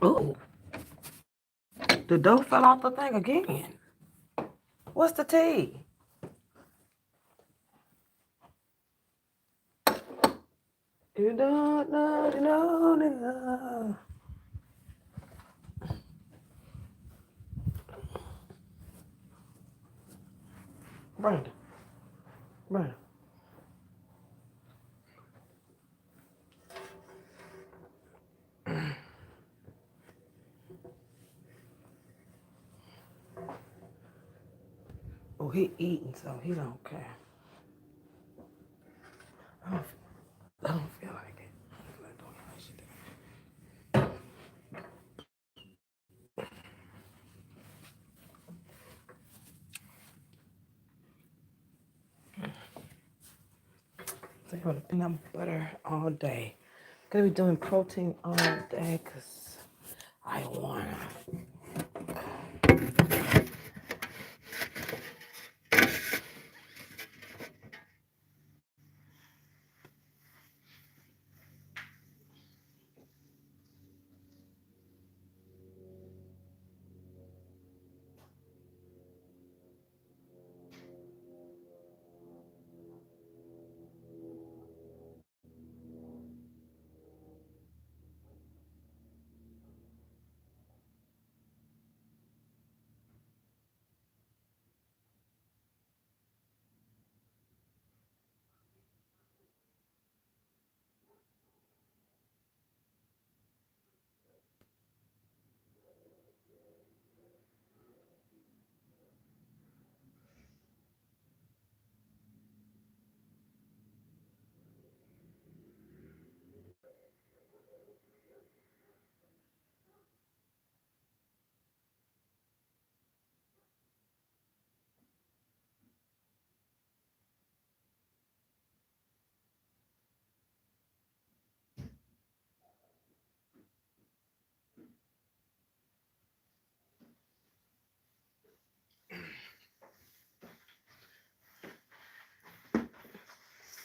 Ooh, the dough fell off the thing again. What's the tea? You don't know, you know. Brandon, Brandon. Oh, he eating, so he don't care. I don't, I don't feel like it. I don't feel like doing all that shit. So I'm gonna peanut butter all day. Gonna be doing protein all day because I wanna.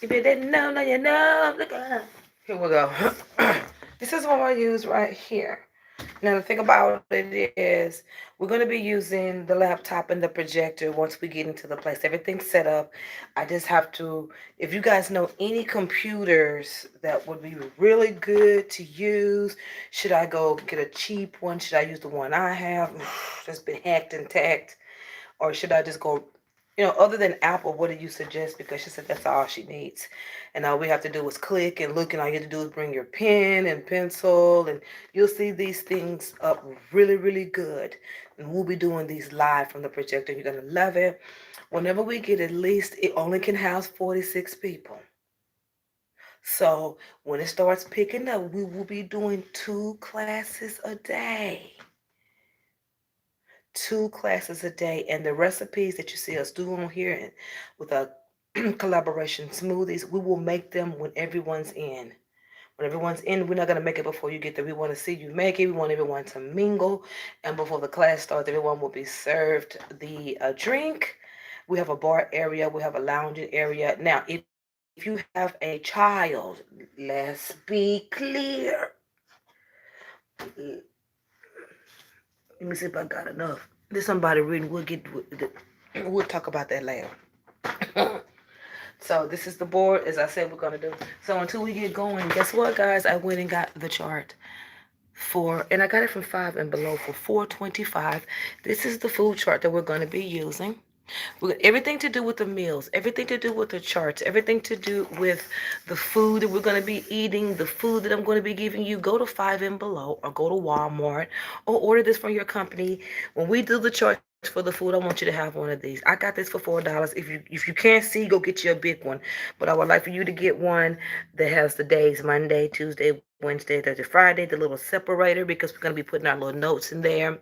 If you didn't know, now you know. Look at that. Here we go. This is what I use right here. Now the thing about it is we're going to be using the laptop and the projector once we get into the place. Everything's set up. I just have to, if you guys know any computers that would be really good to use, should I go get a cheap one? Should I use the one I have that's been hacked and tacked? Or should I just go, other than Apple, what do you suggest? Because she said that's all she needs. And all we have to do is click and look, and all you have to do is bring your pen and pencil, and you'll see these things up really, really good. And we'll be doing these live from the projector. You're going to love it. Whenever we get, at least, it only can house 46 people. So when it starts picking up, we will be doing 2 classes a day. 2 classes a day, and the recipes that you see us do on here and with a collaboration smoothies, we will make them when everyone's in. When everyone's in, we're not going to make it before you get there. We want to see you make it. We want everyone to mingle, and before the class starts, everyone will be served the drink. We have a bar area. We have a lounging area. Now, if you have a child, let's be clear. Let me see if I got enough. There's somebody reading. We'll talk about that later. So this is the board, as I said we're gonna do. So until we get going, guess what, guys? I went and got the chart and I got it from Five and Below for $4.25. This is the food chart that we're gonna be using. Everything to do with the meals, everything to do with the charts, everything to do with the food that we're going to be eating, the food that I'm going to be giving you. Go to Five and Below or go to Walmart or order this from your company. When we do the charts for the food, I want you to have one of these. I got this for $4. If you can't see, go get you a big one. But I would like for you to get one that has the days Monday, Tuesday, Wednesday, Thursday, Friday, the little separator, because we're going to be putting our little notes in there.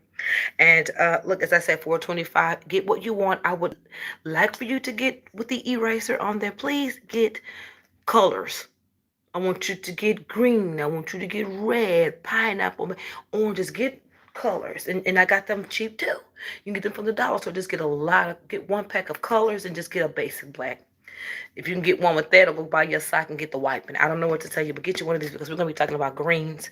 And look, as I said, 425. Get what you want. I would like for you to get with the eraser on there. Please get colors. I want you to get green. I want you to get red, pineapple, oranges. Get colors. And I got them cheap too. You can get them from the dollar store. Just get one pack of colors and just get a basic black. If you can get one with that, or go buy your sock and get the wiping. I don't know what to tell you, but get you one of these because we're going to be talking about greens.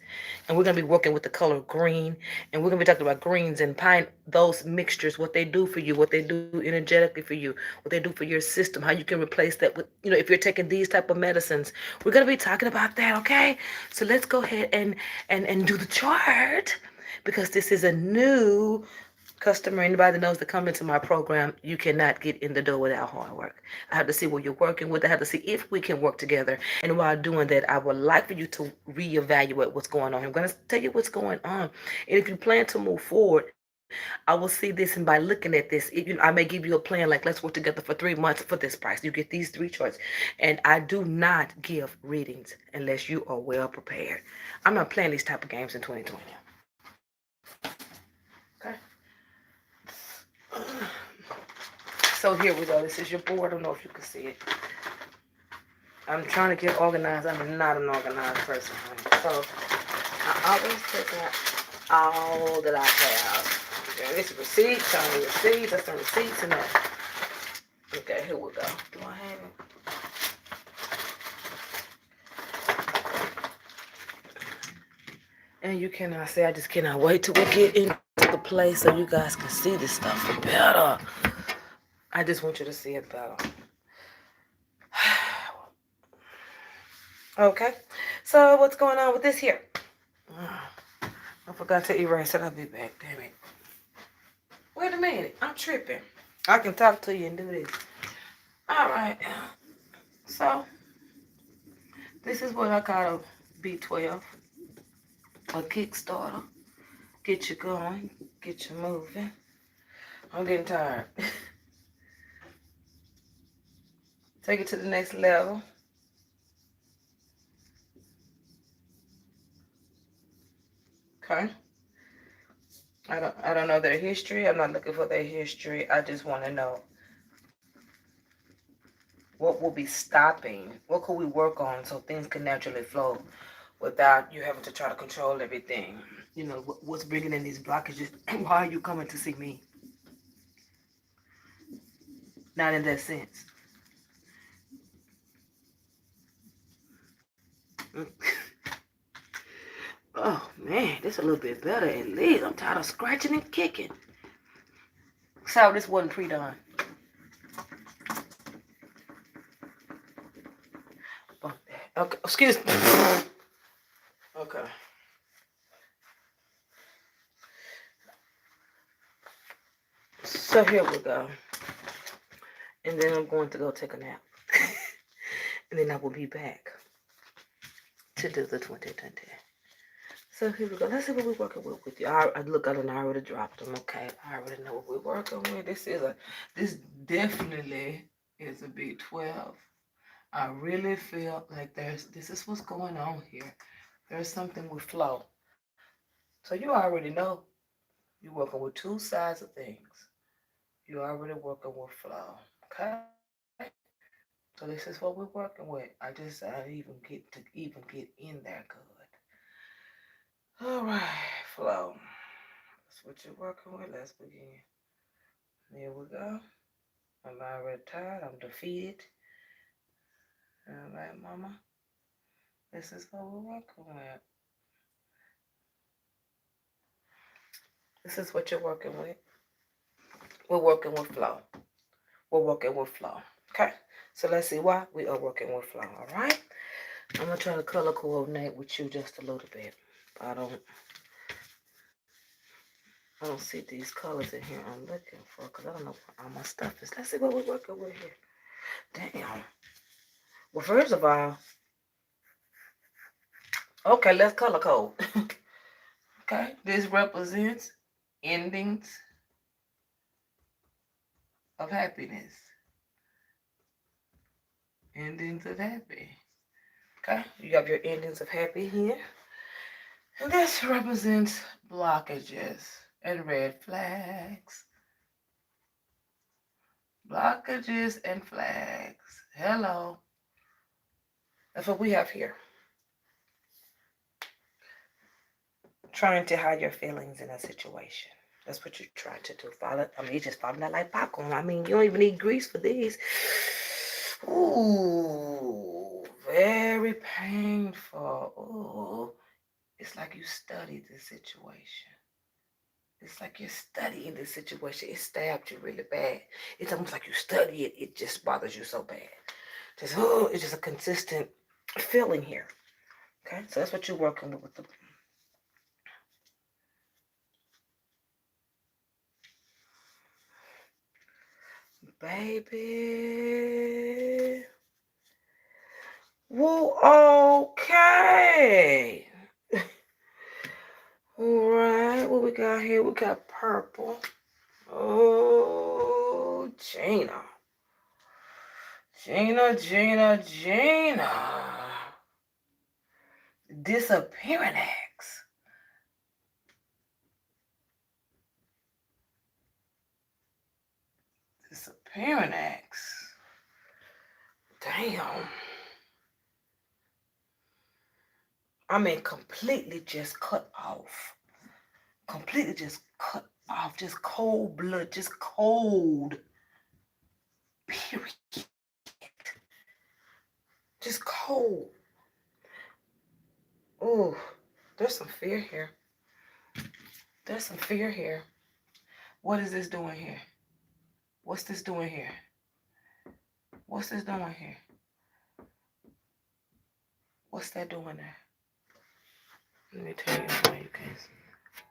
And we're going to be working with the color green. And we're going to be talking about greens and pine, those mixtures, what they do for you, what they do energetically for you, what they do for your system, how you can replace that with, if you're taking these type of medicines. We're going to be talking about that, okay? So let's go ahead and do the chart because this is a new customer. Anybody that knows to come into my program, you cannot get in the door without hard work. I have to see what you're working with. I have to see if we can work together. And while doing that, I would like for you to reevaluate what's going on. I'm going to tell you what's going on. And if you plan to move forward, I will see this, and by looking at this, I may give you a plan like, let's work together for 3 months for this price. You get these 3 charts. And I do not give readings unless you are well prepared. I'm not playing these type of games in 2020. Okay. So here we go. This is your board. I don't know if you can see it. I'm trying to get organized. I'm not an organized person, honey. So I always take out all that I have. Okay, this is receipts. Tell me receipts. That's some receipts in there. Okay, here we go. Do I have it? And you cannot say, I just cannot wait till we get into the place so you guys can see this stuff better. I just want you to see it better. Okay, so what's going on with this here? I forgot to erase it. I'll be back. Damn it. Wait a minute. I'm tripping. I can talk to you and do this. All right. So this is what I call a B12, a Kickstarter. Get you going, get you moving. I'm getting tired. Take it to the next level. Okay. I don't know their history. I'm not looking for their history. I just want to know what will be stopping. What could we work on so things can naturally flow without you having to try to control everything? What's bringing in these blockages? Why are you coming to see me? Not in that sense. Oh man, this a little bit better at least. I'm tired of scratching and kicking. So this wasn't pre-done. Okay, excuse me. Okay. So here we go. And then I'm going to go take a nap. And then I will be back to do the 2020. So here we go. Let's see what we're working with you. I already dropped them. Okay, I already know what we're working with. This definitely is a B12. I really feel like this is what's going on here. There's something with flow. So you already know you're working with two sides of things. You're already working with flow. Okay? So this is what we're working with. I didn't even get in there good. All right, flow. That's what you're working with. Let's begin. Here we go. I'm already tired. I'm defeated. All right, mama. This is what we're working with. This is what you're working with. We're working with flow. We're working with flow. Okay? So let's see why we are working with flow. All right? I'm going to try to color coordinate with you just a little bit. I don't see these colors in here I'm looking for because I don't know where all my stuff is. Let's see what we're working with here. Damn. Well, first of all, okay, let's color code. Okay, this represents endings of happiness. Endings of happy. Okay, you have your endings of happy here. And this represents blockages and red flags. Blockages and flags. Hello. That's what we have here. Trying to hide your feelings in a situation. That's what you're trying to do. You just falling out like popcorn. I mean, you don't even need grease for these. Ooh, very painful. Ooh, it's like you studied this situation. It's like you're studying this situation. It stabbed you really bad. It's almost like you study it. It just bothers you so bad. Just, oh, it's just a consistent feeling here. Okay, so that's what you're working with the baby. Well, okay. All right, what we got here? We got purple. Oh, Gina. Gina. Disappearing acts. Disappearing acts. Damn. I mean, completely just cut off. Completely just cut off. Just cold blood. Just cold. Period. Just cold. Ooh, there's some fear here. There's some fear here. What is this doing here? What's this doing here? What's this doing here? What's that doing there? Let me tell you how you can.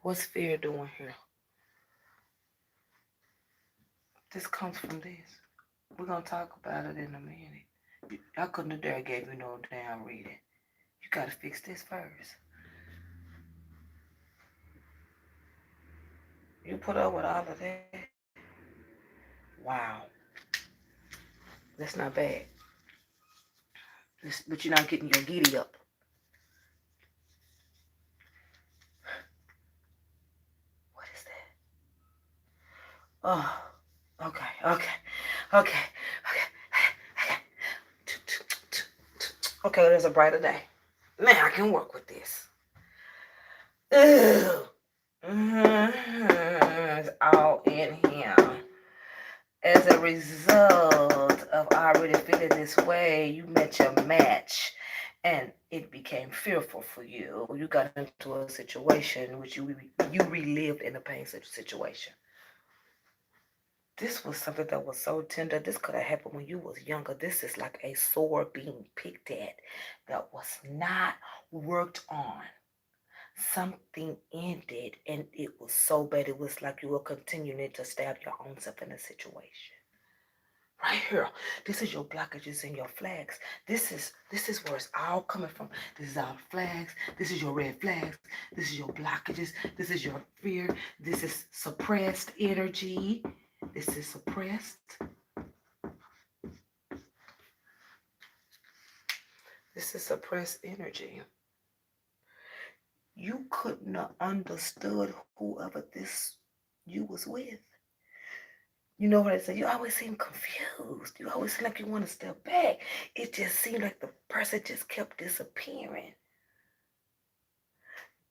What's fear doing here? This comes from this. We're gonna talk about it in a minute. I couldn't have dare gave you no damn reading. You gotta fix this first. You put up with all of that. Wow. That's not bad. But you're not getting your giddy up. What is that? Oh, okay. Okay, there's a brighter day. Man, I can work with this. Ugh. It's all in him. As a result of already feeling this way, you met your match and it became fearful for you. You got into a situation which you relived in a painful situation. This was something that was so tender. This could have happened when you was younger. This is like a sore being picked at that was not worked on. Something ended and it was so bad. It was like you were continuing to stab your own self in a situation. Right here, this is your blockages and your flags. This is where it's all coming from. This is our flags. This is your red flags. This is your blockages. This is your fear. This is suppressed energy. This is suppressed. This is suppressed energy. You couldn't have understood whoever this you was with. You know what I say? You always seem confused. You always seem like you want to step back. It just seemed like the person just kept disappearing.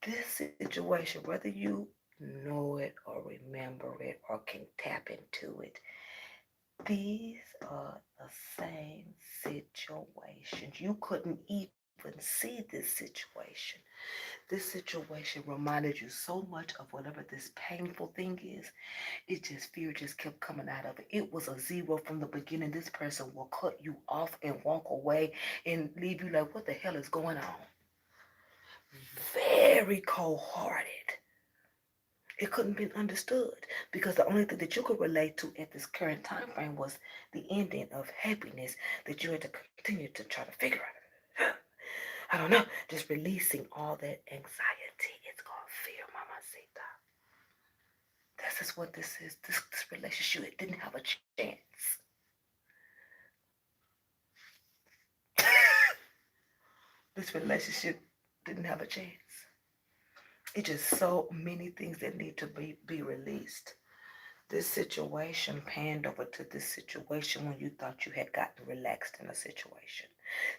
This situation, whether you know it or remember it or can tap into it, these are the same situations. You couldn't even see this situation. This situation reminded you so much of whatever this painful thing is. It just, fear just kept coming out of it. It was a zero from the beginning. This person will cut you off and walk away and leave you like, what the hell is going on? Very cold-hearted. It couldn't be understood because the only thing that you could relate to at this current time frame was the ending of happiness that you had to continue to try to figure out. I don't know, just releasing all that anxiety. It's called fear, mamacita. This is what this is. This relationship, it didn't have a chance. This relationship didn't have a chance. It's just so many things that need to be released. This situation panned over to this situation when you thought you had gotten relaxed in a situation.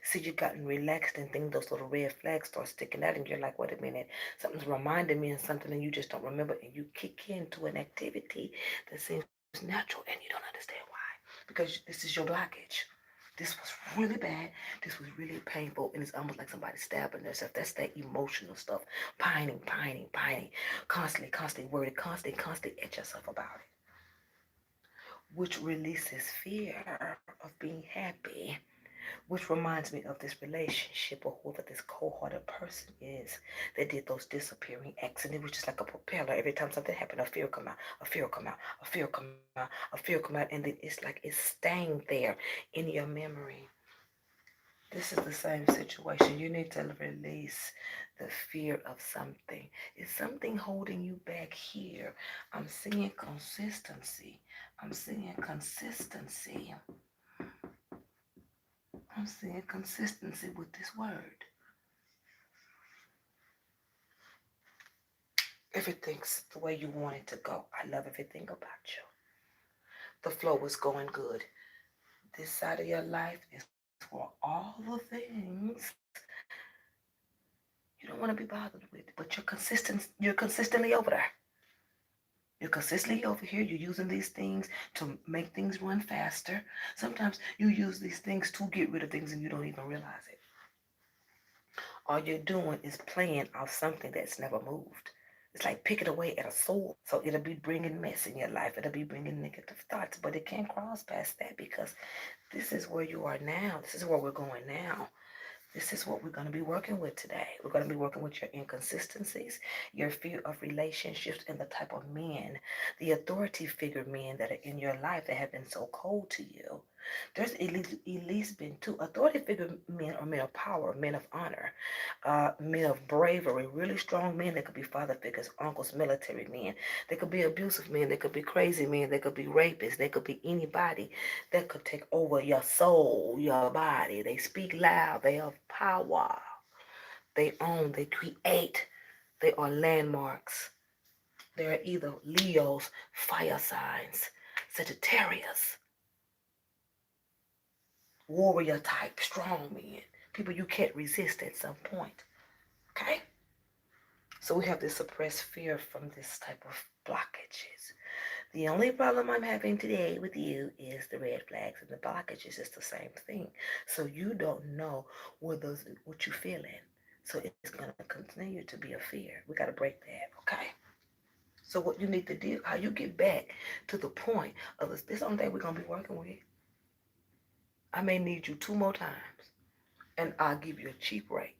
See, you gotten relaxed and think those little red flags start sticking out and you're like, wait a minute, something's reminding me of something and you just don't remember and you kick into an activity that seems natural and you don't understand why. Because this is your blockage. This was really bad. This was really painful. And it's almost like somebody stabbing themselves. That's that emotional stuff. Pining, pining, pining. Constantly, constantly worried, constantly at yourself about it. Which releases fear of being happy. Which reminds me of this relationship or whoever this cold-hearted person is that did those disappearing acts. And it was just like a propeller. Every time something happened, a fear come out, a fear come out, a fear come out, a fear come out. And then it's like it's staying there in your memory. This is the same situation. You need to release the fear of something. Is something holding you back here? I'm seeing consistency. I'm seeing consistency. I'm seeing consistency with this word. Everything's the way you want it to go. I love everything about you. The flow is going good. This side of your life is for all the things you don't want to be bothered with, but you're consistently over there. You're consistently over here. You're using these things to make things run faster. Sometimes you use these things to get rid of things and you don't even realize it. All you're doing is playing off something that's never moved. It's like picking away at a sword. So it'll be bringing mess in your life. It'll be bringing negative thoughts, but it can't cross past that because this is where you are now. This is where we're going now. This is what we're going to be working with today. We're going to be working with your inconsistencies, your fear of relationships, and the type of men, the authority figure men that are in your life that have been so cold to you. There's at least been two authority figure men or men of power, men of honor, men of bravery, really strong men. They could be father figures, uncles, military men. They could be abusive men. They could be crazy men. They could be rapists. They could be anybody that could take over your soul, your body. They speak loud. They have power. They own. They create. They are landmarks. They are either Leos, fire signs, Sagittarius, warrior type, strong men, people you can't resist at some point. Okay? So we have this suppressed fear from this type of blockages. The only problem I'm having today with you is the red flags and the blockages. It's the same thing. So you don't know what you're feeling. So it's gonna continue to be a fear. We gotta break that, okay? So what you need to do, how you get back to the point of this only thing we're gonna be working with. I may need you 2 more times and I'll give you a cheap rate.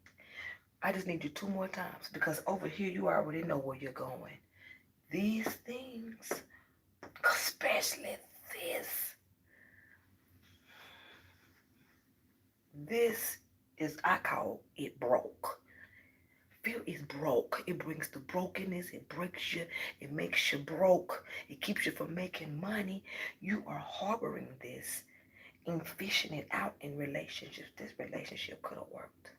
I just need you 2 more times because over here you already know where you're going. These things, especially this, this is, I call it broke. Fear is broke. It brings the brokenness. It breaks you. It makes you broke. It keeps you from making money. You are harboring this and fishing it out in relationships. This relationship could have worked.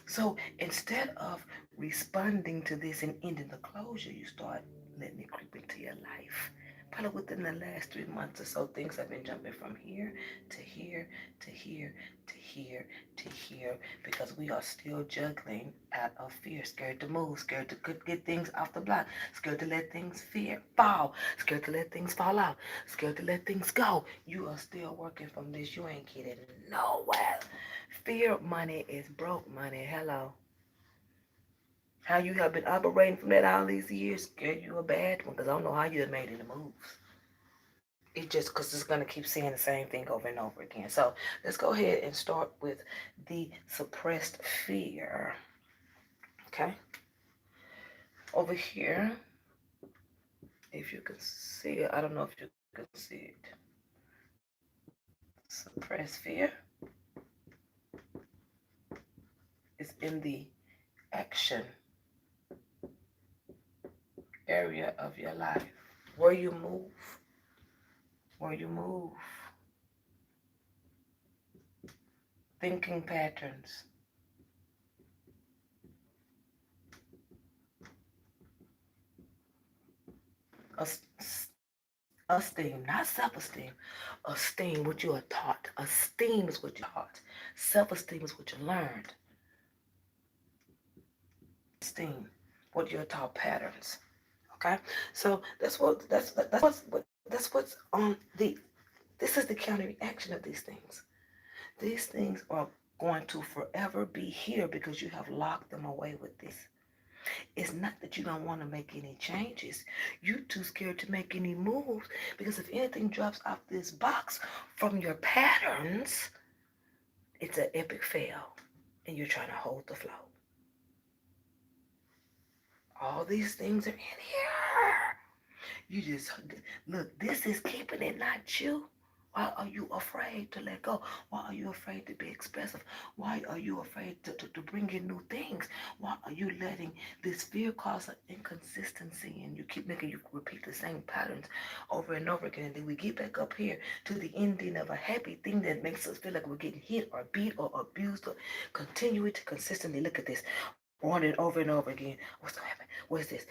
So instead of responding to this and ending the closure, you start letting it creep into your life. Probably within the last 3 months or so, things have been jumping from here to here to here to here to here because we are still juggling out of fear, scared to move, scared to get things off the block, scared to let things fall, scared to let things fall out, scared to let things go. You are still working from this. You ain't getting nowhere. Fear money is broke money. Hello. How you have been operating from that all these years, girl, you a bad one because I don't know how you have made any moves. It just because it's going to keep saying the same thing over and over again. So let's go ahead and start with the suppressed fear. Okay. Over here, if you can see it, I don't know if you can see it. Suppressed fear is in the action area of your life. Where you move. Where you move. Thinking patterns. Esteem, not self-esteem. Esteem, what you are taught. Esteem is what you're taught. Self-esteem is what you learned. Esteem, what you're taught patterns. Okay, so that's what's on the. This is the counter reaction of these things. These things are going to forever be here because you have locked them away with this. It's not that you don't want to make any changes. You're too scared to make any moves because if anything drops off this box from your patterns, it's an epic fail and you're trying to hold the flow. All these things are in here. You just look, this is keeping it, not you. Why are you afraid to let go? Why are you afraid to be expressive? Why are you afraid to bring in new things? Why are you letting this fear cause an inconsistency and you keep making you repeat the same patterns over and over again? And then we get back up here to the ending of a happy thing that makes us feel like we're getting hit or beat or abused or continue to consistently look at this on it over and over again. What's gonna happen? What's this?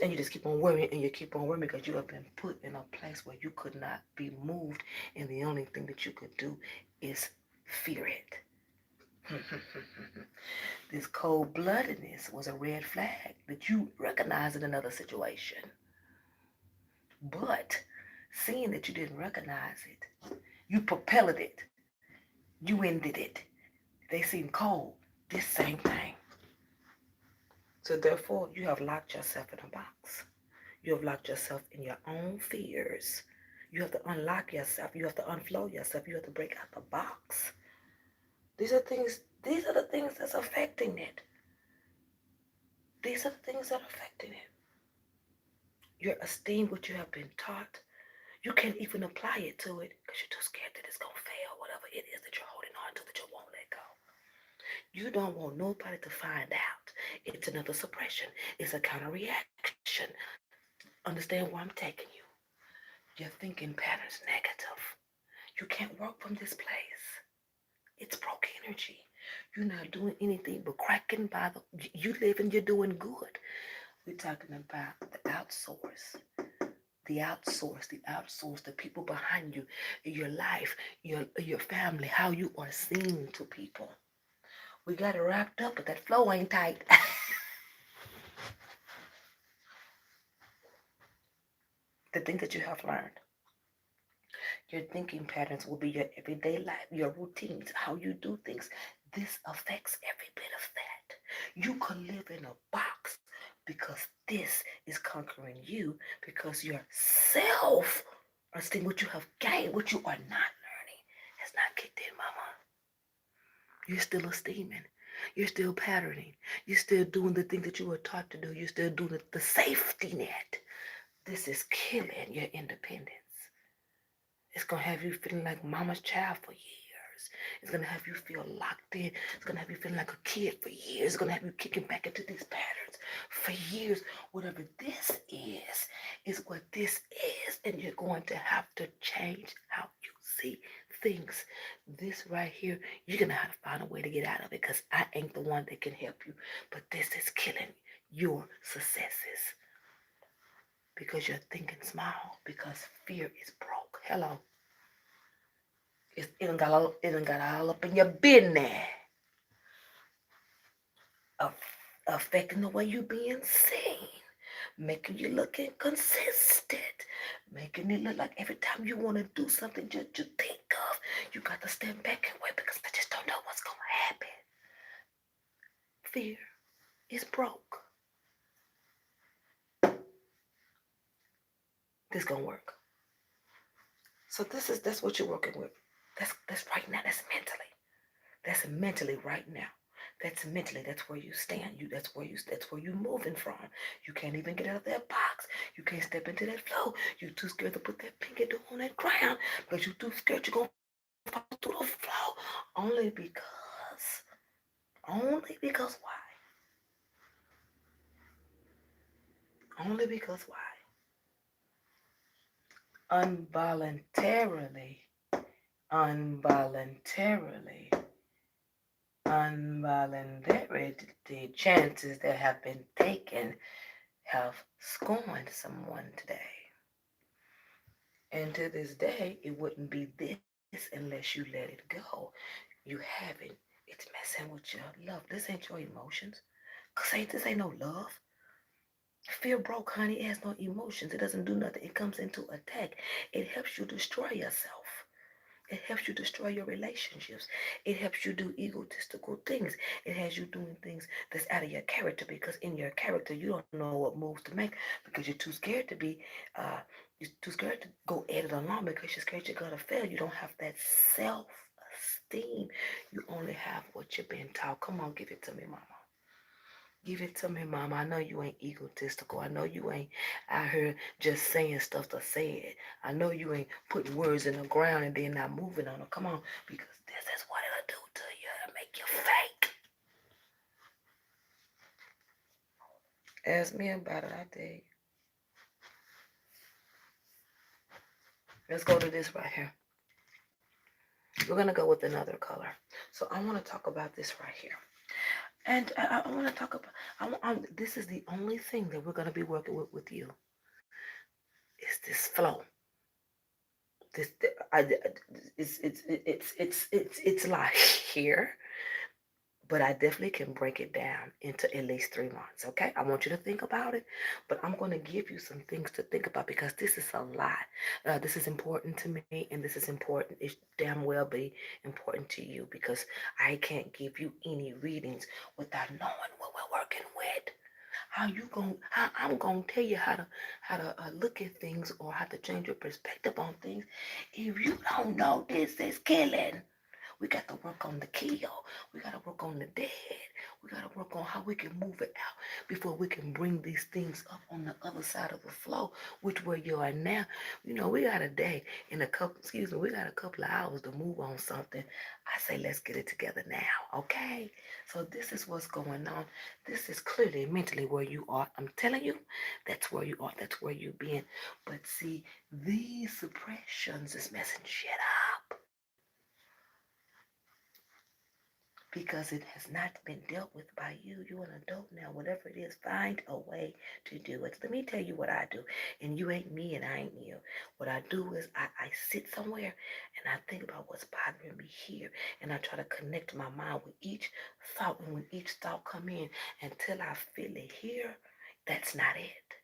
And you just keep on worrying and you keep on worrying because you have been put in a place where you could not be moved, and the only thing that you could do is fear it. This cold-bloodedness was a red flag that you recognized in another situation. But seeing that you didn't recognize it, you propelled it, you ended it. They seem cold. This same thing. So therefore, you have locked yourself in a box. You have locked yourself in your own fears. You have to unlock yourself. You have to unflow yourself. You have to break out the box. These are the things that's affecting it. These are the things that are affecting it. Your esteem, what you have been taught, you can't even apply it to it because you're too scared that it's going to fail, whatever it is that you're holding on to that you won't let go. You don't want nobody to find out. It's another suppression. It's a counter reaction. Understand where I'm taking you. Your thinking patterns negative. You can't work from this place. It's broke energy. You're not doing anything but cracking by the. You living, you're doing good. We're talking about the outsource. The people behind you, your life, your family, how you are seen to people. We got it wrapped up, but that flow ain't tight. The thing that you have learned. Your thinking patterns will be your everyday life, your routines, how you do things. This affects every bit of that. You could live in a box because this is conquering you because your self esteem, what you have gained, what you are not learning, has not kicked in, mama. You're still esteeming. You're still patterning. You're still doing the thing that you were taught to do. You're still doing the safety net. This is killing your independence. It's going to have you feeling like mama's child for years. It's going to have you feel locked in. It's going to have you feeling like a kid for years. It's going to have you kicking back into these patterns for years. Whatever this is what this is. And you're going to have to change how you see things. This right here, you're going to have to find a way to get out of it because I ain't the one that can help you. But this is killing your successes because you're thinking small, because fear is broke. Hello. It done got all up in your business, affecting the way you being seen, making you look inconsistent, making it look like every time you want to do something that you think of, you got to stand back and wait because I just don't know what's going to happen. Fear is broke. This gonna work. So that's what you're working with. That's right now. That's mentally. That's mentally right now. That's mentally. That's where you stand. That's where you moving from. You can't even get out of that box. You can't step into that flow. You're too scared to put that pinky down on that ground because you're too scared you're gonna fall through the flow. Only because why? Only because why? Involuntarily, involuntarily, involuntarily, the chances that have been taken have scorned someone today. And to this day, it wouldn't be this unless you let it go. You haven't. It's messing with your love. This ain't your emotions. This ain't no love. Fear broke, honey. It has no emotions. It doesn't do nothing. It comes into attack. It helps you destroy yourself. It helps you destroy your relationships. It helps you do egotistical things. It has you doing things that's out of your character, because in your character you don't know what moves to make, because you're too scared to be uh you're too scared to go at it alone, because you're scared you're gonna fail. You don't have that self-esteem. You only have what you've been taught. Come on, give it to me, mama. Give it to me, mama. I know you ain't egotistical. I know you ain't out here just saying stuff to say it. I know you ain't putting words in the ground and then not moving on them. Come on, because this is what it'll do to you. It'll make you fake. Ask me about it, I tell you. Let's go to this right here. We're going to go with another color. So I want to talk about this right here. And I want to talk about, this is the only thing that we're going to be working with you. Is this flow. This it's like here, but I definitely can break it down into at least 3 months. Okay, I want you to think about it, but I'm going to give you some things to think about, because this is a lot. This is important to me, and this is important. It damn well be important to you, because I can't give you any readings without knowing what we're working with. How I'm gonna tell you how to look at things, or how to change your perspective on things, if you don't know this is killing. We got to work on the kill. We got to work on the dead. We got to work on how we can move it out before we can bring these things up on the other side of the flow, which where you are now. You know, we got a day in a couple, excuse me, we got a couple of hours to move on something. I say, let's get it together now, okay? So this is what's going on. This is clearly mentally where you are. I'm telling you, that's where you are. That's where you've been. But see, these suppressions is messing shit up, because it has not been dealt with by you. You're an adult now. Whatever it is, find a way to do it. Let me tell you what I do. And you ain't me and I ain't you. What I do is I sit somewhere and I think about what's bothering me here. And I try to connect my mind with each thought. And when each thought come in, until I feel it here, that's not it.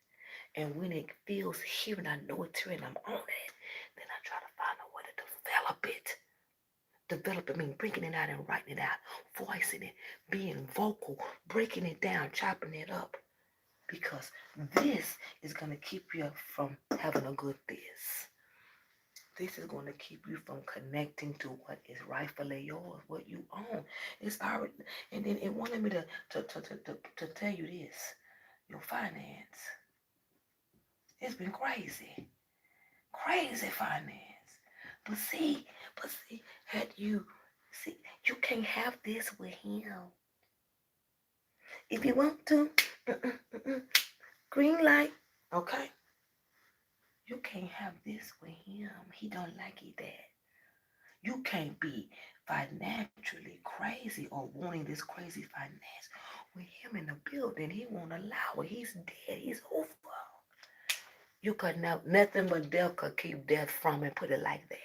And when it feels here and I know it's here and I'm on it, then I try to find a way to develop it. Develop it, mean bringing it out and writing it out, voicing it, being vocal, breaking it down, chopping it up. Because this is going to keep you from having a good this. This is going to keep you from connecting to what is rightfully yours, what you own. It's already, and then it wanted me to tell you this. Your finance, it's been crazy. Crazy finance. But see, had you see, you can't have this with him. If you want to, green light, okay? You can't have this with him. He don't like it that. You can't be financially crazy or wanting this crazy finance with him in the building. He won't allow it. He's dead. He's over. You could now nothing but death could keep death from it. Put it like that.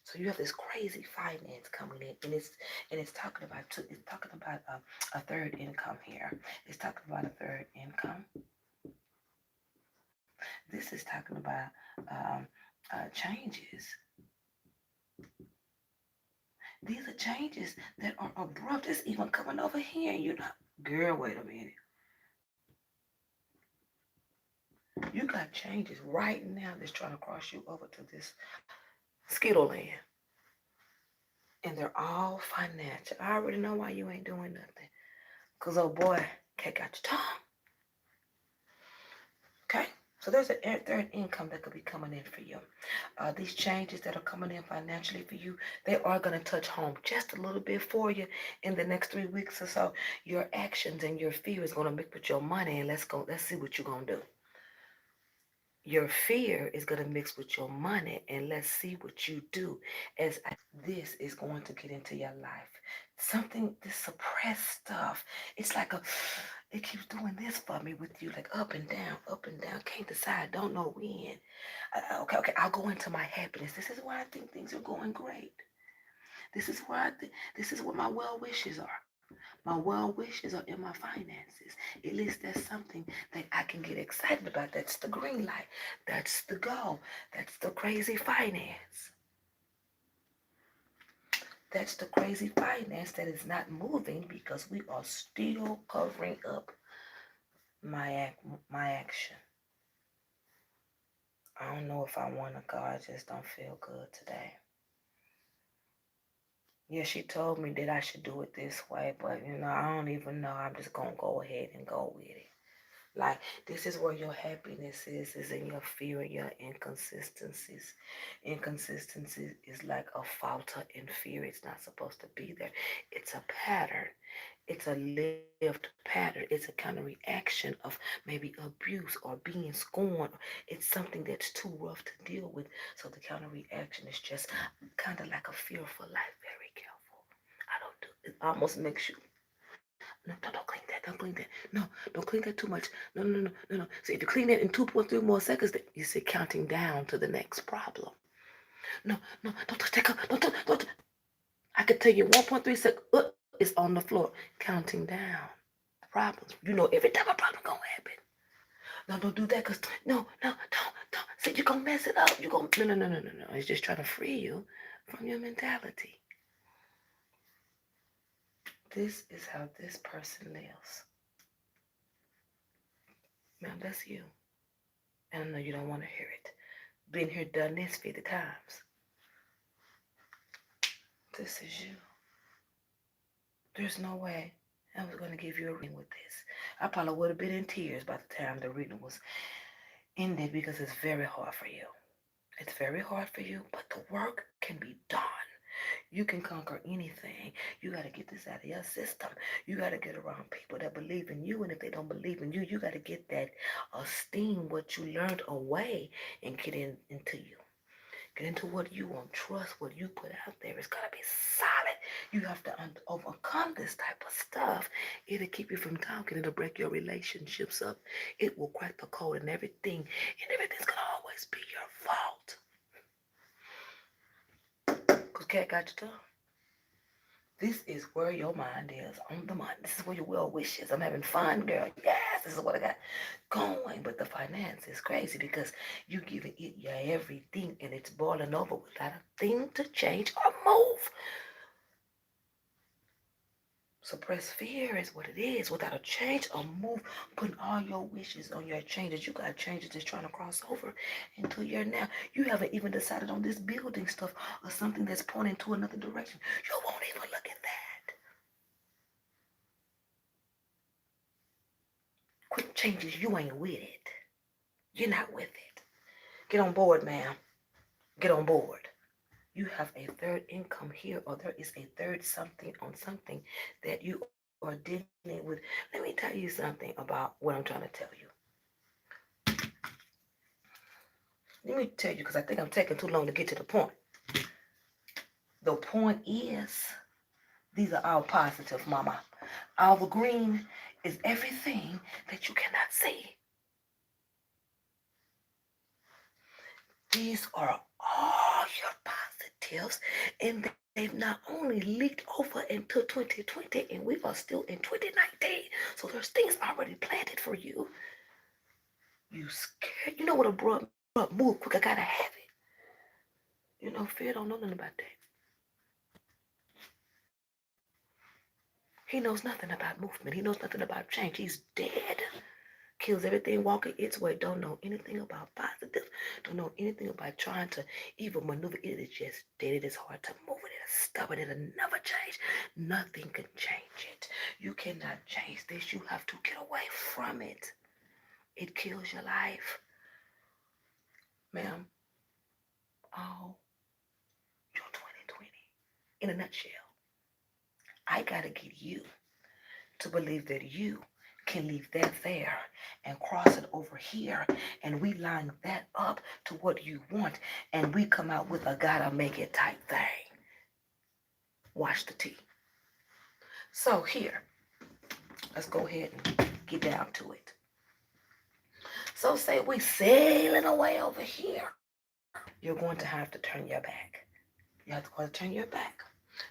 So you have this crazy finance coming in, and it's talking about a third income here. It's talking about a third income. This is talking about um, changes. These are changes that are abrupt. It's even coming over here. You're not, girl. Wait a minute. You got changes right now that's trying to cross you over to this Skittle land, and they're all financial. I already know why you ain't doing nothing. Cause oh boy, cat got your tongue. Okay, so there's a third income that could be coming in for you. These changes that are coming in financially for you, they are going to touch home just a little bit for you in the next 3 weeks or so. Your actions and your fear is going to mix with your money, and let's see what you're going to do. Your fear is going to mix with your money, and let's see what you do this is going to get into your life. Something, this suppressed stuff, it's like it keeps doing this for me with you, like up and down, can't decide, don't know when. Okay, I'll go into my happiness. This is why I think things are going great. This is where my well wishes are. My well wishes are in my finances. At least that's something that I can get excited about. That's the green light. That's the go. That's the crazy finance. That's the crazy finance that is not moving because we are still covering up my action. I don't know if I want to go. I just don't feel good today. Yeah, she told me that I should do it this way, but I don't even know. I'm just gonna go ahead and go with it. Like, this is where your happiness is in your fear and your inconsistencies. Inconsistency is like a falter in fear. It's not supposed to be there. It's a pattern. It's a lived pattern. It's a kind of reaction of maybe abuse or being scorned. It's something that's too rough to deal with. So the counter reaction is just kind of like a fearful life. Very careful. I don't do it. Almost makes you. No, don't clean that. Don't clean that. No, don't clean that too much. No. So if you clean it in 2.3 more seconds, then you see counting down to the next problem. No, don't touch that cup. Don't. I could tell you 1.3 seconds. It's on the floor. Counting down. Problems. Every time a problem gonna happen. No, don't do that, cause don't. See, you're gonna mess it up. You're gonna no. It's just trying to free you from your mentality. This is how this person lives. Ma'am, that's you. And I know you don't want to hear it. Been here, done this 50 times. This is you. There's no way I was going to give you a reading with this. I probably would have been in tears by the time the reading was ended because it's very hard for you. It's very hard for you, but the work can be done. You can conquer anything. You got to get this out of your system. You got to get around people that believe in you. And if they don't believe in you, you got to get that esteem, what you learned away, and get into you. Get into what you want. Trust what you put out there. It's got to be solid. You have to overcome this type of stuff. It'll keep you from talking. It'll break your relationships up. It will crack the code and everything. And everything's going to always be your fault. Because cat got your tongue. This is where your mind is on the money. This is where your well wishes. I'm having fun, girl. Yes, this is what I got going. But the finance is crazy because you giving it your everything and it's boiling over without a thing to change or move. Suppressed fear is what it is. Without a change or move, putting all your wishes on your changes. You got changes that's trying to cross over into your now. You haven't even decided on this building stuff or something that's pointing to another direction. You won't even look at that. Quick changes, you ain't with it. You're not with it. Get on board, ma'am. Get on board. You have a third income here, or there is a third something on something that you are dealing with. Let me tell you something about what I'm trying to tell you. Let me tell you, because I think I'm taking too long to get to the point. The point is, these are all positive, mama. All the green is everything that you cannot see. These are all your positives, and they've not only leaked over into 2020, and we are still in 2019. So there's things already planted for you. You scared. You know what abrupt move quick. I gotta have it. Fear don't know nothing about that. He knows nothing about movement. He knows nothing about change. He's dead. Kills everything walking its way. Don't know anything about positive. Don't know anything about trying to even maneuver. It is just dead. It is hard to move it. It is stubborn. It'll never change. Nothing can change it. You cannot change this. You have to get away from it. It kills your life. Ma'am, all your 2020. In a nutshell, I gotta get you to believe that you can leave that there and cross it over here, and we line that up to what you want, and we come out with a gotta make it type thing. Watch the tea. So here, let's go ahead and get down to it. So say we sailing away over here. You're going to have to turn your back. You have to turn your back.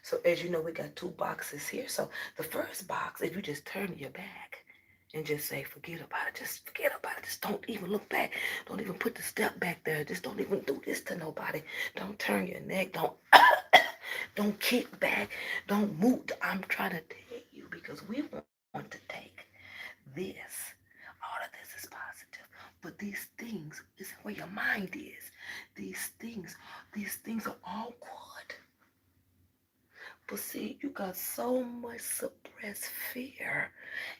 So as you know, we got two boxes here. So the first box, if you just turn your back and just say, forget about it, just forget about it. Just don't even look back. Don't even put the step back there. Just don't even do this to nobody. Don't turn your neck. Don't don't kick back. Don't move. I'm trying to tell you because we want to take this. All of this is positive. But these things isn't where your mind is. These things are all good. But see, you got so much suppressed fear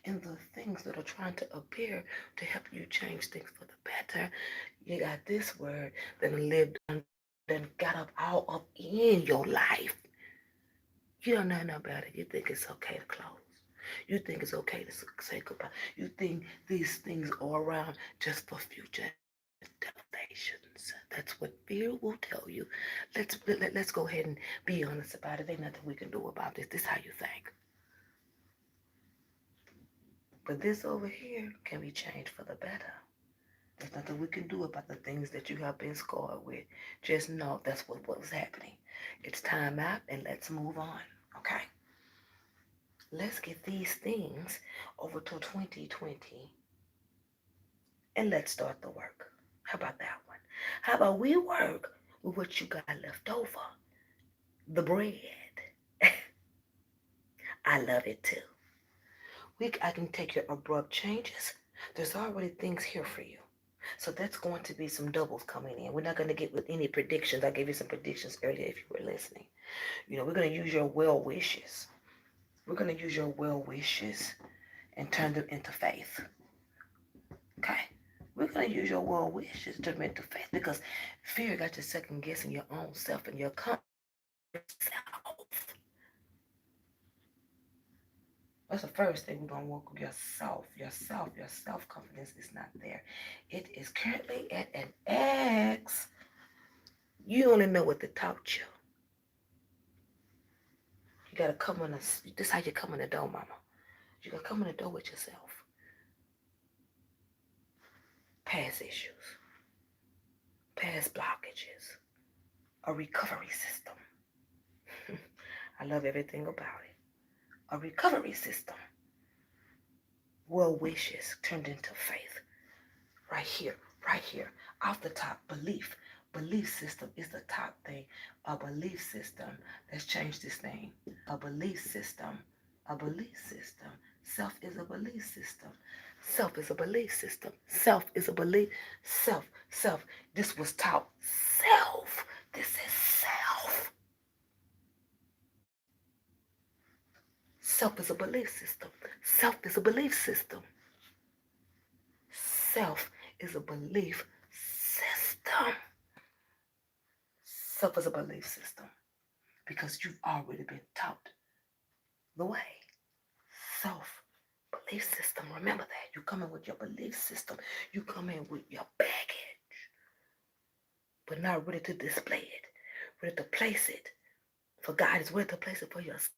in the things that are trying to appear to help you change things for the better. You got this word that lived and got up all up in your life. You don't know no better. You think it's okay to close. You think it's okay to say goodbye. You think these things are around just for future devastations. That's what fear will tell you. Let's go ahead and be honest about it. Ain't nothing we can do about this. This is how you think. But this over here can be changed for the better. There's nothing we can do about the things that you have been scarred with. Just know that's what was happening. It's time out and let's move on. Okay? Let's get these things over to 2020 and let's start the work. How about that one? How about we work with what you got left over? The bread. I love it too. I can take your abrupt changes. There's already things here for you. So that's going to be some doubles coming in. We're not going to get with any predictions. I gave you some predictions earlier if you were listening. We're going to use your well wishes. We're going to use your well wishes and turn them into faith. Okay? We're going to use your well wishes to turn them into faith because fear got you second guessing your own self and your yourself. That's the first thing we're going to work with yourself. Your self-confidence is not there. It is currently at an X. You only know what they taught you. You got to come in. This is how you come in the door, mama. You got to come in the door with yourself. Past issues. Past blockages. A recovery system. I love everything about it. A recovery system. Well wishes turned into faith. Right here, right here, off the top, belief. Belief system is the top thing. A belief system. Let's change this name. A belief system. A belief system. Self is a belief system. Self is a belief system. Self is a belief. Self. This was taught. Self. This is self. Self is a belief system. Self is a belief system. Self is a belief system. Self is a belief system because you've already been taught the way. Self belief system. Remember that. You come in with your belief system. You come in with your baggage, but not ready to display it, ready to place it. For God is ready to place it for yourself.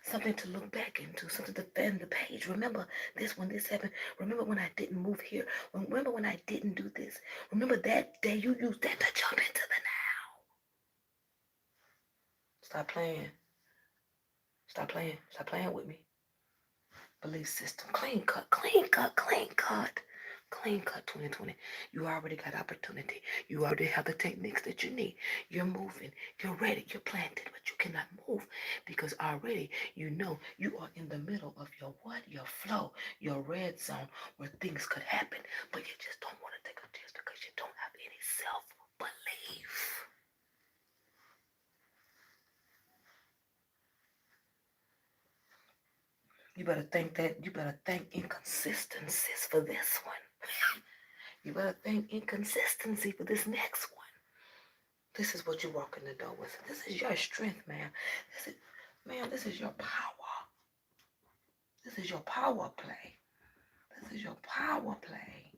Something to look back into, something to fan the page. Remember this when this happened. Remember when I didn't move here. Remember when I didn't do this. Remember that day you used that to jump into the now. Stop playing. Stop playing. Stop playing with me. Belief system. Clean cut. Clean cut. Clean cut. Clean cut 2020. You already got opportunity. You already have the techniques that you need. You're moving. You're ready. You're planted, but you cannot move because already you know you are in the middle of your what? Your flow, your red zone where things could happen, but you just don't want to take a chance because you don't have any self-belief. You better thank inconsistencies for this one. You better thank inconsistency for this next one. This is what you walk in the door with. This is your strength, man. This is your power. This is your power play. This is your power play.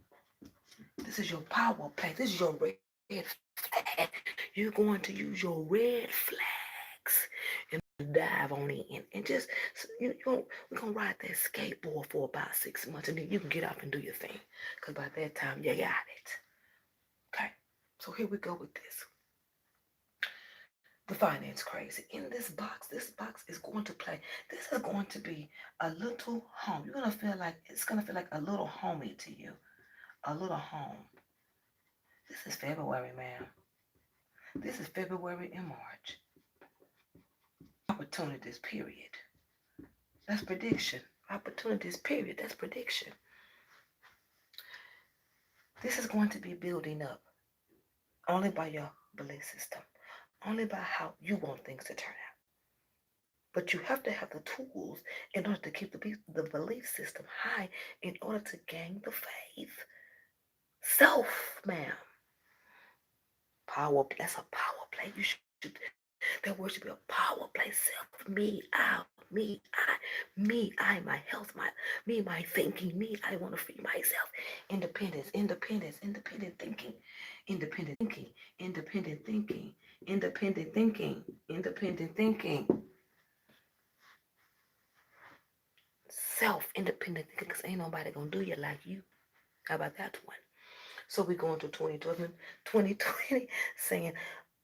This is your power play. This is your red flag. You're going to use your red flags and dive on in. And just, we're going to ride that skateboard for about 6 months and then you can get up and do your thing. Because by that time, you got it. Okay? So here we go with this. the finance crazy. In this box is going to play. This is going to be a little home. You're gonna feel like it's gonna feel like a little homey to you. A little home. This is February, ma'am. This is February and March. Opportunities, period. That's prediction. Opportunities, period. That's prediction. This is going to be building up only by your belief system, only by how you want things to turn out. But you have to have the tools in order to keep the belief system high in order to gain the faith. Self, ma'am. Power, that's a power play. That word should be a power play. Self, me, I, my health, my thinking, me, I want to free myself. Independence, independence, independent thinking, independent thinking, independent thinking, independent thinking, independent thinking. Self-independent thinking, because ain't nobody gonna do you like you. How about that one? So we go into 2020 saying,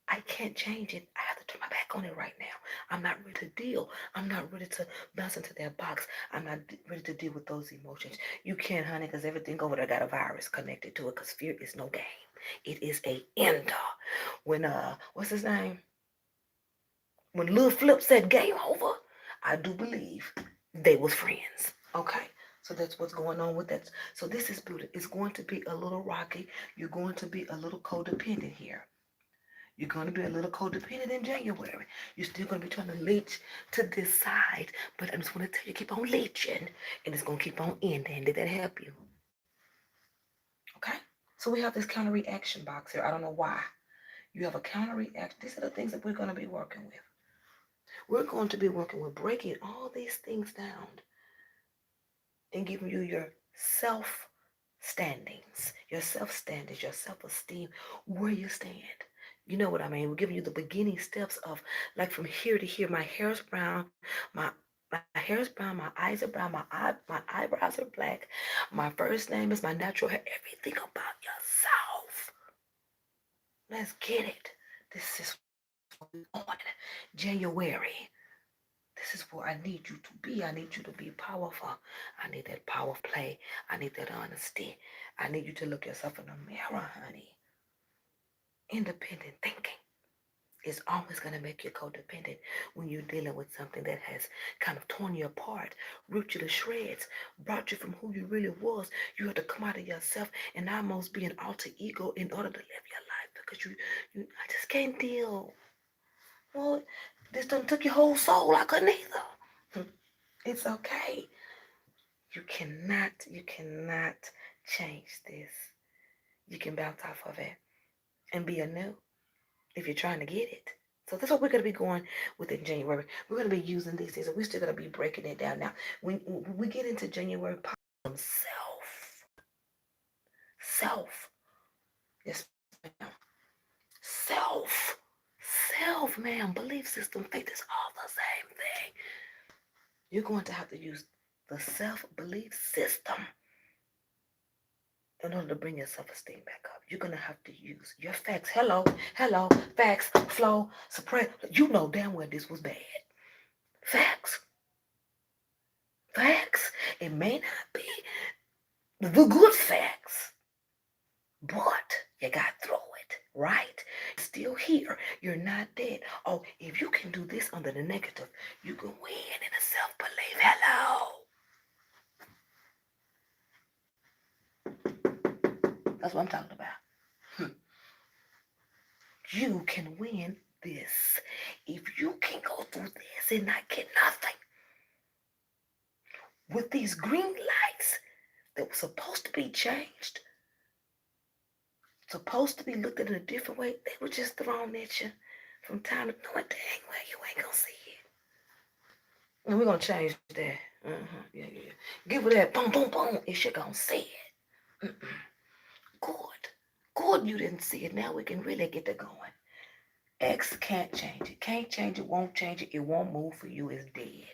I can't change it. I have to turn my back on it right now. I'm not ready to deal. I'm not ready to bounce into that box. I'm not ready to deal with those emotions. You can't, honey, because everything over there got a virus connected to it, because fear is no game. It is a ender. When, what's his name? When Lil Flip said game over, I do believe they was friends. Okay? So that's what's going on with that. So this is beautiful. It's going to be a little rocky. You're going to be a little codependent here. You're going to be a little codependent in January. You're still going to be trying to leech to this side. But I just want to tell you, keep on leeching. And it's going to keep on ending. Did that help you? Okay? So we have this counter reaction box here. I don't know why. You have a counter reaction. These are the things that we're going to be working with. We're going to be working with breaking all these things down and giving you your self-standings, your self-esteem, where you stand. You know what I mean? We're giving you the beginning steps of, like, from here to here. My hair is brown, my hair is brown, my eyes are brown, my eyebrows are black. My first name is my natural hair. Everything about yourself. Let's get it. This is what we're on. January. This is where I need you to be. I need you to be powerful. I need that power play. I need that honesty. I need you to look yourself in the mirror, honey. Independent thinking is always going to make you codependent when you're dealing with something that has kind of torn you apart, ripped you to shreds, brought you from who you really was. You have to come out of yourself and almost be an alter ego in order to live your life, because I just can't deal. Well, this done took your whole soul. I couldn't either. It's okay. You cannot change this. You can bounce off of it and be anew if you're trying to get it. So that's what we're going to be going with in January. We're going to be using these things, and we're still going to be breaking it down. Now, when we get into January, self. Yes, ma'am. Self. Self, ma'am. Belief system, faith is all the same thing. You're going to have to use the self-belief system in order to bring your self-esteem back up. You're going to have to use your facts. Hello, facts, flow, suppress. You know damn well this was bad. Facts. It may not be the good facts, but you got through it, right? Still here. You're not dead. Oh, if you can do this under the negative, you can win in a self-belief. Hello. That's what I'm talking about. You can win this. If you can go through this and not get nothing, with these green lights that were supposed to be changed, supposed to be looked at in a different way, they were just thrown at you from time to time. Dang, well, you ain't gonna see it. And we're gonna change that. Yeah. Give it that boom, boom, boom, and she gonna see it. Good you didn't see it. Now we can really get it going. X can't change it. Can't change it, won't change it. It won't move for you. It's dead.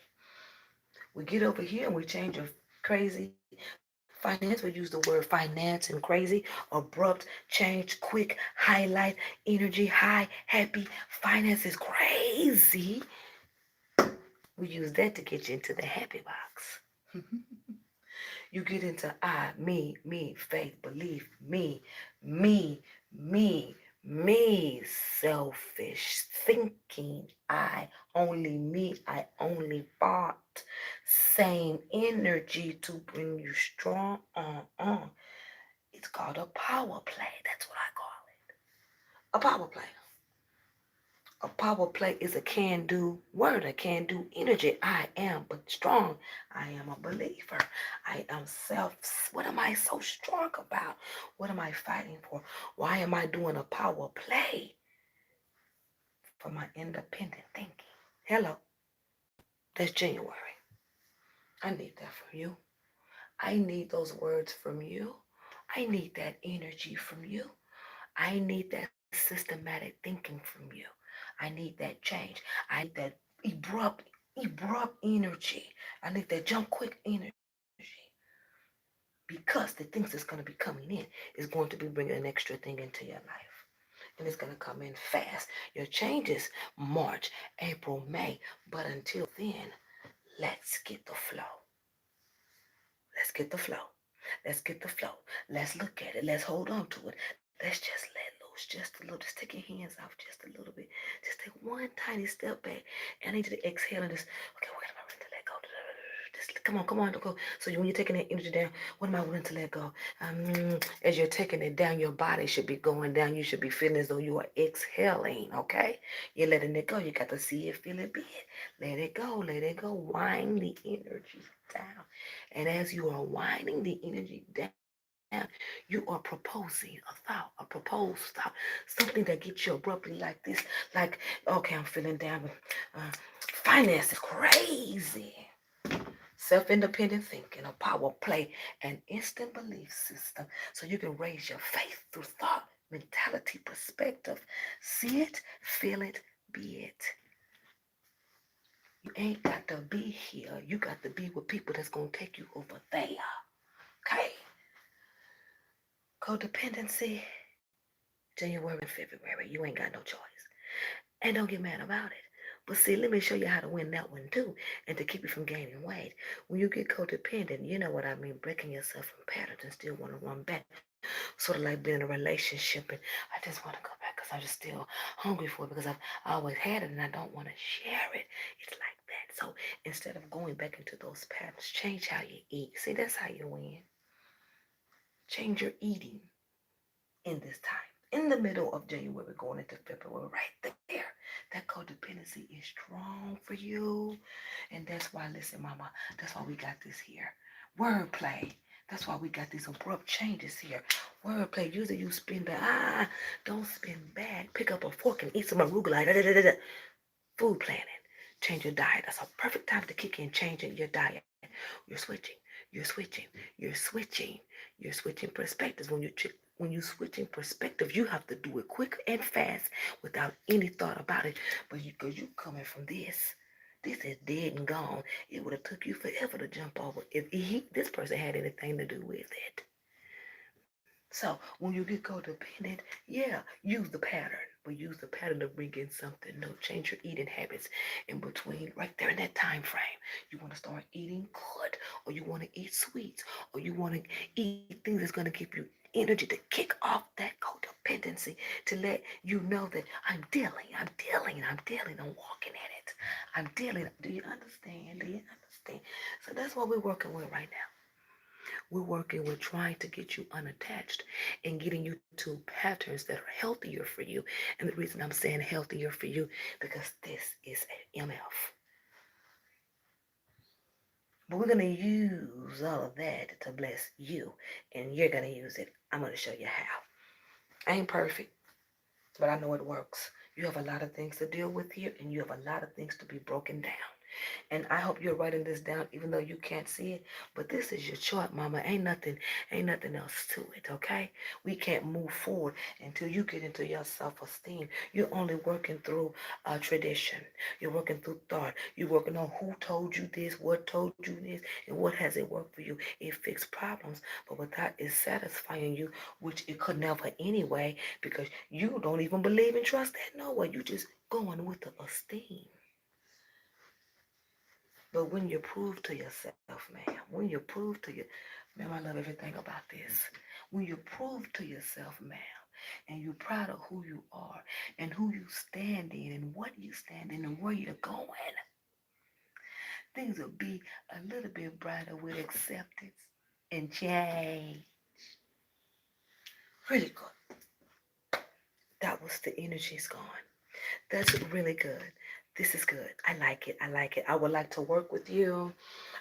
We get over here and we change your crazy Finance, we use the word finance and crazy, abrupt, change, quick, highlight, energy, high, happy. Finance is crazy. We use that to get you into the happy box. You get into I, me, faith, belief, me, me, me, selfish thinking, I, only me, I only bought. Same energy to bring you strong on. It's called a power play. That's what I call it. A power play. A power play is a can-do word, a can-do energy. I am but strong. I am a believer. I am self. What am I so strong about? What am I fighting for? Why am I doing a power play? For my independent thinking. Hello, that's January. I need that from you. I need those words from you. I need that energy from you. I need that systematic thinking from you. I need that change. I need that abrupt energy. I need that jump quick energy. Because the things that's going to be coming in is going to be bringing an extra thing into your life. And it's going to come in fast. Your changes March, April, May. But until then, let's get the flow. Let's get the flow. Let's get the flow. Let's look at it. Let's hold on to it. Let's just let loose just a little. Just take your hands off just a little bit. Just take one tiny step back. And I need you to exhale and just, okay, what am I ready to let go? Just, come on, go. So when you're taking that energy down, what am I willing to let go? As you're taking it down, your body should be going down. You should be feeling as though you are exhaling, okay? You're letting it go. You got to see it, feel it, be it. Let it go, let it go. Wind the energy down. And as you are winding the energy down, you are proposing a thought, a proposed thought, something that gets you abruptly like this, like, okay, I'm feeling down, uh, finance is crazy. Self-independent thinking, a power play, an instant belief system, so you can raise your faith through thought, mentality, perspective. See it, feel it, be it. You ain't got to be here. You got to be with people that's going to take you over there. Okay? Codependency, January and February. You ain't got no choice. And don't get mad about it. But see, let me show you how to win that one too, and to keep you from gaining weight. When you get codependent, you know what I mean, breaking yourself from patterns and still want to run back. Sort of like being in a relationship and I just want to go back because I'm just still hungry for it because I've always had it and I don't want to share it. It's like that. So instead of going back into those patterns, change how you eat. See, that's how you win. Change your eating in this time. In the middle of January, going into February, right there. That codependency is strong for you. And that's why, listen, mama, that's why we got this here. Wordplay. That's why we got these abrupt changes here. Wordplay. Usually you spin back. Don't spin back. Pick up a fork and eat some arugula. Da, da, da, da. Food planning. Change your diet. That's a perfect time to kick in changing your diet. You're switching. You're switching. You're switching. You're switching perspectives. When you switching perspective, you have to do it quick and fast without any thought about it. But because you coming from this is dead and gone. It would have took you forever to jump over if this person had anything to do with it. So when you get codependent, yeah, use the pattern, but use the pattern to bring in something new. Change your eating habits in between, right there in that time frame. You want to start eating good, or you want to eat sweets, or you want to eat things that's going to give you energy to kick off that codependency, to let you know that I'm walking in it. I'm dealing. Do you understand? Do you understand? So that's what we're working with right now. We're working with trying to get you unattached and getting you to patterns that are healthier for you. And the reason I'm saying healthier for you, because this is MF. But we're going to use all of that to bless you. And you're going to use it. I'm going to show you how. I ain't perfect, but I know it works. You have a lot of things to deal with here, and you have a lot of things to be broken down. And I hope you're writing this down, even though you can't see it. But this is your chart, mama. Ain't nothing else to it, okay? We can't move forward until you get into your self-esteem. You're only working through tradition. You're working through thought. You're working on who told you this, what told you this, and what has it worked for you. It fixed problems, but without it satisfying you, which it could never anyway, because you don't even believe and trust that no way. You just going with the esteem. But when you prove to yourself, man, when you prove to you, man, I love everything about this. When you prove to yourself, ma'am, and you're proud of who you are and who you stand in and what you stand in and where you're going, things will be a little bit brighter with acceptance and change. Really good. That was the energy's gone. That's really good. This is good. I like it. I like it. I would like to work with you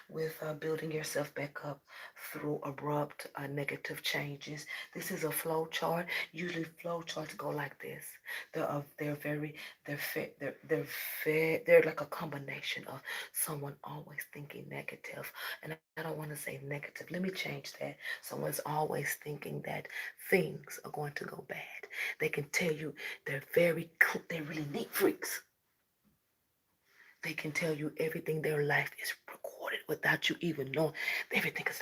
with building yourself back up through abrupt negative changes. This is a flow chart. Usually flow charts go like this. They're very they're like a combination of someone always thinking negative. And I don't want to say negative. Let me change that. Someone's always thinking that things are going to go bad. They can tell you they're really neat freaks. They can tell you everything. Their life is recorded without you even knowing. Everything is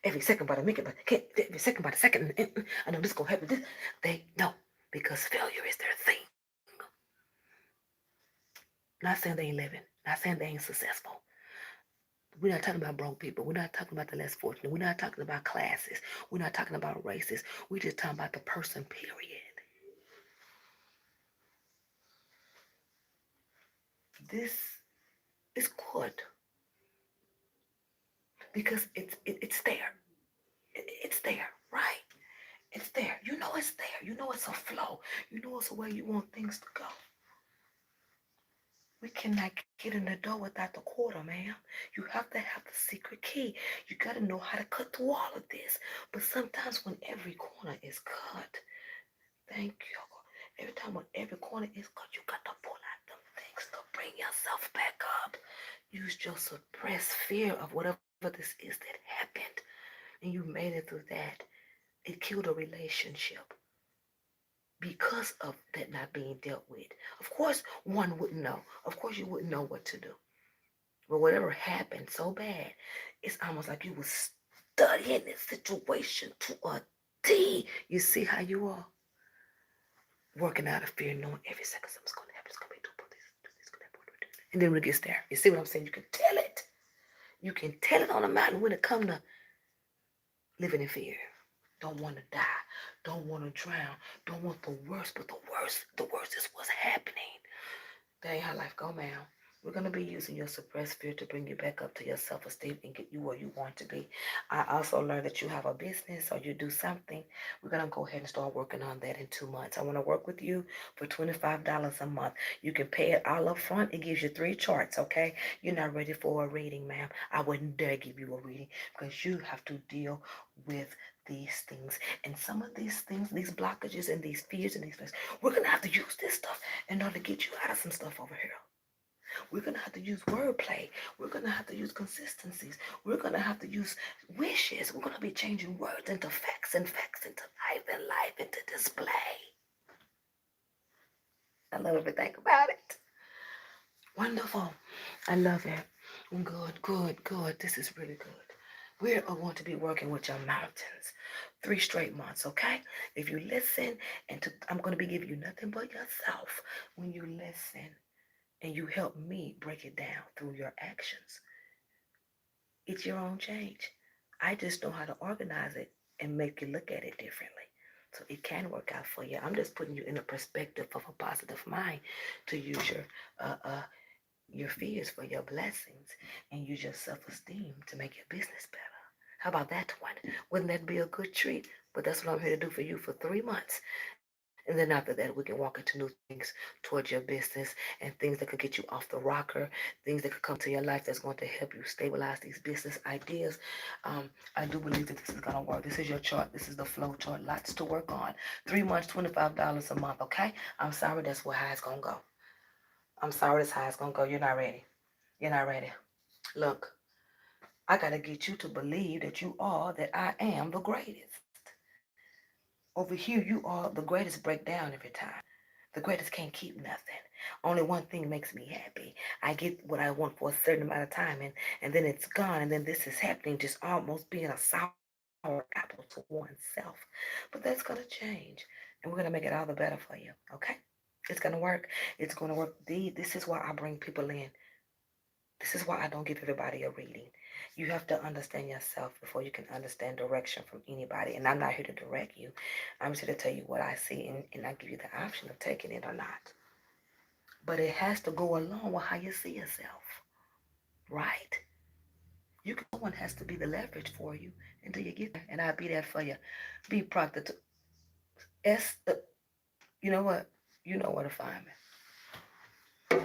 every second by the minute, but can't every second by the second. I know this gonna happen. This they know because failure is their thing. Not saying they ain't living. Not saying they ain't successful. We're not talking about broke people. We're not talking about the less fortunate. We're not talking about classes. We're not talking about races. We're just talking about the person. Period. This is good because it's there. It's there, right? It's there. You know it's there. You know it's a flow. You know it's the way you want things to go. We cannot get in the door without the quarter, ma'am. You have to have the secret key. You got to know how to cut through all of this. But sometimes when every corner is cut, thank you. Every time when every corner is cut, you got to pull out them things to bring yourself back up. Use your suppressed fear of whatever this is that happened. And you made it through that. It killed a relationship because of that not being dealt with. Of course, one wouldn't know. Of course, you wouldn't know what to do. But whatever happened so bad, it's almost like you were studying the situation to a T. You see how you are working out of fear, knowing every second something's going to happen. It's going to be do this, do this. And then when it gets there, you see what I'm saying? You can tell it. You can tell it on the mountain when it comes to living in fear. Don't want to die. Don't want to drown. Don't want the worst, but the worst is what's happening. That ain't how life go, ma'am. We're going to be using your suppressed fear to bring you back up to your self-esteem and get you where you want to be. I also learned that you have a business or you do something. We're going to go ahead and start working on that in 2 months. I want to work with you for $25 a month. You can pay it all up front. It gives you 3 charts, okay? You're not ready for a reading, ma'am. I wouldn't dare give you a reading because you have to deal with these things. And some of these things, these blockages and these fears and these things, we're going to have to use this stuff in order to get you out of some stuff over here. We're going to have to use wordplay. We're going to have to use consistencies. We're going to have to use wishes. We're going to be changing words into facts and facts into life and life into display. I love everything about it. Wonderful. I love it. Good, good, good. This is really good. We are going to be working with your mountains 3 straight months, okay? If you listen, I'm going to be giving you nothing but yourself when you listen and you help me break it down through your actions. It's your own change. I just know how to organize it and make you look at it differently. So it can work out for you. I'm just putting you in a perspective of a positive mind to use your fears for your blessings and use your self-esteem to make your business better. How about that one? Wouldn't that be a good treat? But that's what I'm here to do for you for 3 months. And then after that, we can walk into new things towards your business and things that could get you off the rocker, things that could come into your life that's going to help you stabilize these business ideas. I do believe that this is going to work. This is your chart. This is the flow chart. Lots to work on. 3 months, $25 a month, okay? I'm sorry, that's how it's going to go. I'm sorry, that's how it's going to go. You're not ready. You're not ready. Look, I got to get you to believe that you are, that I am the greatest. Over here, you are the greatest breakdown every time. The greatest can't keep nothing. Only one thing makes me happy. I get what I want for a certain amount of time, and then it's gone, and then this is happening, just almost being a sour apple to oneself. But that's going to change, and we're going to make it all the better for you, okay? It's going to work. It's going to work. This is why I bring people in. This is why I don't give everybody a reading. You have to understand yourself before you can understand direction from anybody. And I'm not here to direct you. I'm just here to tell you what I see, and I give you the option of taking it or not. But it has to go along with how you see yourself, right? Someone has to be the leverage for you until you get there. And I'll be there for you. Be Proctor. S. You know what? You know where to find me.